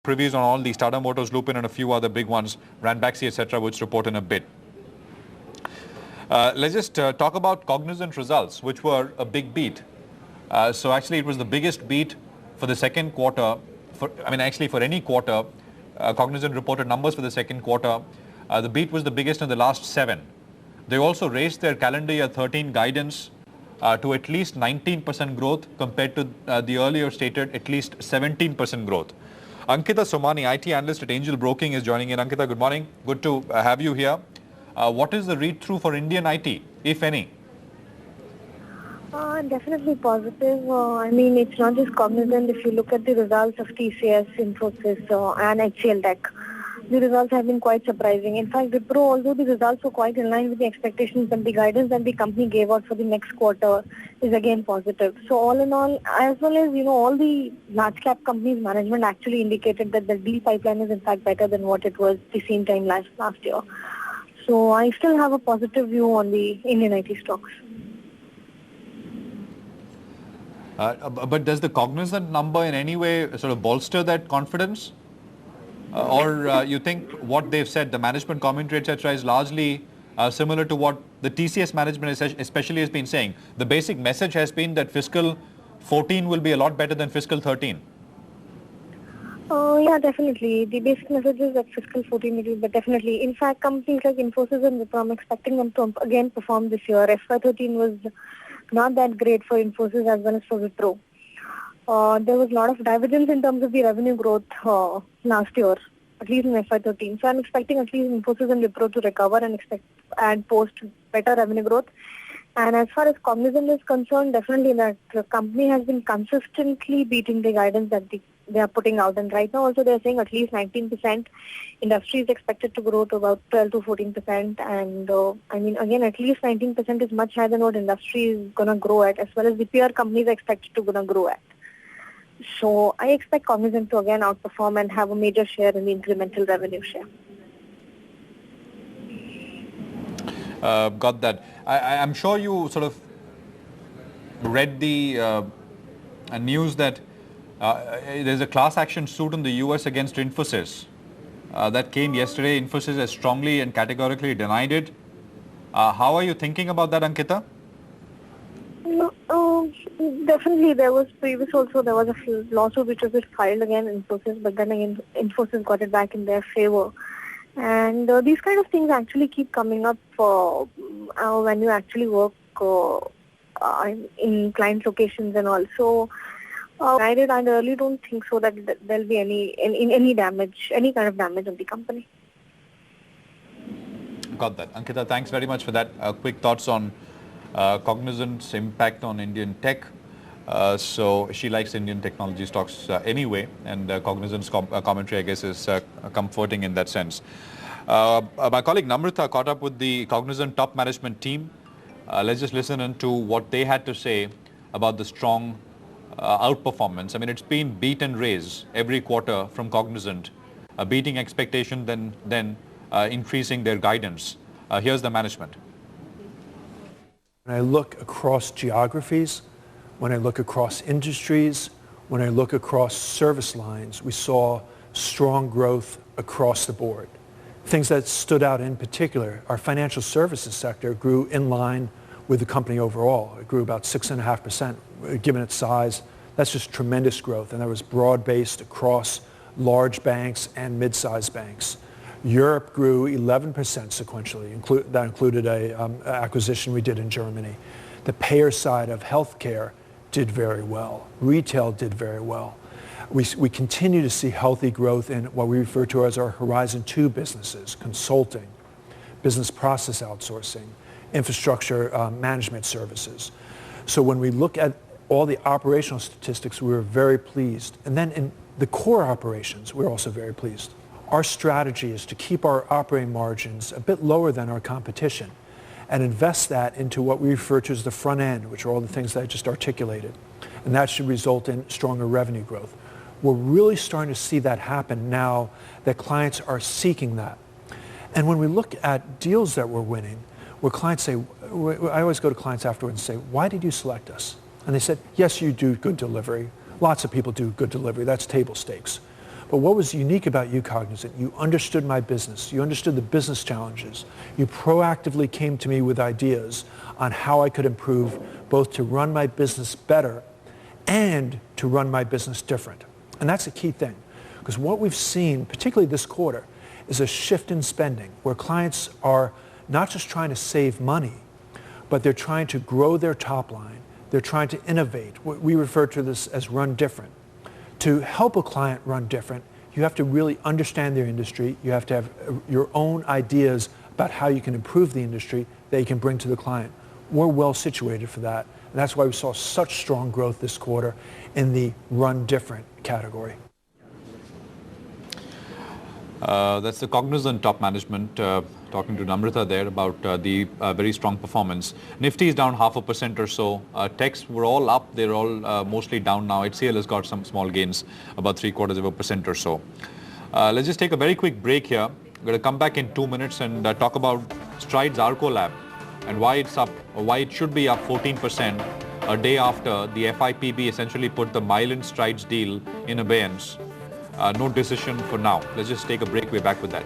previews on all these Tata Motors, Lupin and a few other big ones, Ranbaxy, etc., which report in a bit. Let's just talk about Cognizant results, which were a big beat. So actually it was the biggest beat for the second quarter, for any quarter. Cognizant reported numbers for the second quarter. The beat was the biggest in the last 7. They also raised their calendar year 13 guidance to at least 19% growth compared to the earlier stated at least 17% growth. Ankita Somani, IT analyst at Angel Broking, is joining in. Ankita, good morning. Good to have you here. What is the read-through for Indian IT, if any? Definitely positive. It's not just Cognizant. If you look at the results of TCS, Infosys, and HCL Tech, the results have been quite surprising. In fact, Wipro, although the results were quite in line with the expectations and the guidance that the company gave out for the next quarter is again positive. So all in all, as well as, all the large cap companies management actually indicated that the deal pipeline is in fact better than what it was the same time last year. So I still have a positive view on the Indian IT stocks. But does the Cognizant number in any way sort of bolster that confidence? Or you think what they've said, the management commentary, etc., is largely similar to what the TCS management especially has been saying? The basic message has been that fiscal 14 will be a lot better than fiscal 13. Yeah, definitely. The basic message is that fiscal 14 will be, but definitely. In fact, companies like Infosys and Wipro, I'm expecting them to again perform this year. FY13 was not that great for Infosys as well as for Wipro. There was a lot of divergence in terms of the revenue growth last year, at least in FY13. So I'm expecting at least Infosys and Wipro to recover and post better revenue growth. And as far as Cognizant is concerned, definitely that the company has been consistently beating the guidance that they are putting out. And right now also they are saying at least 19%. Industry is expected to grow to about 12 to 14%. And again, at least 19% is much higher than what industry is going to grow at, as well as the peer companies are expected to going to grow at. So I expect Cognizant to again outperform and have a major share in the incremental revenue share. Got that. I'm sure you sort of read the news that there's a class action suit in the US against Infosys. That came yesterday. Infosys has strongly and categorically denied it. How are you thinking about that, Ankita? Definitely, there was a lawsuit which was filed against Infosys, but then again Infosys got it back in their favor. And these kind of things actually keep coming up when you actually work in client locations and all. So I really don't think so that there'll be any damage, any kind of damage on the company. Got that. Ankita, thanks very much for that. Quick thoughts on Cognizant's impact on Indian tech. So she likes Indian technology stocks anyway, and Cognizant's commentary, I guess, is comforting in that sense. My colleague Namrata caught up with the Cognizant top management team. Let's just listen into what they had to say about the strong outperformance. It's been beat and raise every quarter from Cognizant, beating expectation, then increasing their guidance. Here's the management. When I look across geographies, when I look across industries, when I look across service lines, we saw strong growth across the board. Things that stood out in particular, our financial services sector grew in line with the company overall. It grew about 6.5%. Given its size, that's just tremendous growth, and that was broad-based across large banks and mid-sized banks. Europe grew 11% sequentially. That included an acquisition we did in Germany. The payer side of healthcare did very well. Retail did very well. We continue to see healthy growth in what we refer to as our Horizon 2 businesses, consulting, business process outsourcing, infrastructure management services. So when we look at all the operational statistics, we were very pleased. And then in the core operations, we're also very pleased. Our strategy is to keep our operating margins a bit lower than our competition and invest that into what we refer to as the front end, which are all the things that I just articulated. And that should result in stronger revenue growth. We're really starting to see that happen now that clients are seeking that. And when we look at deals that we're winning, where clients say, I always go to clients afterwards and say, why did you select us? And they said, yes, you do good delivery. Lots of people do good delivery. That's table stakes. But what was unique about you, Cognizant, you understood my business. You understood the business challenges. You proactively came to me with ideas on how I could improve both to run my business better and to run my business different. And that's a key thing. Because what we've seen, particularly this quarter, is a shift in spending where clients are not just trying to save money, but they're trying to grow their top line. They're trying to innovate. We refer to this as run different. To help a client run different, you have to really understand their industry. You have to have your own ideas about how you can improve the industry that you can bring to the client. We're well situated for that. And that's why we saw such strong growth this quarter in the run different category. That's the Cognizant top management talking to Namrata there about the very strong performance. Nifty is down 0.5% or so. Techs were all up. They're all mostly down now. HCL has got some small gains, about 0.75% or so. Let's just take a very quick break here. We're going to come back in 2 minutes and talk about Stride's Arco Lab and why it's up, or why it should be up 14% a day after the FIPB essentially put the Mylan Strides deal in abeyance. No decision for now. Let's just take a break. We're back with that.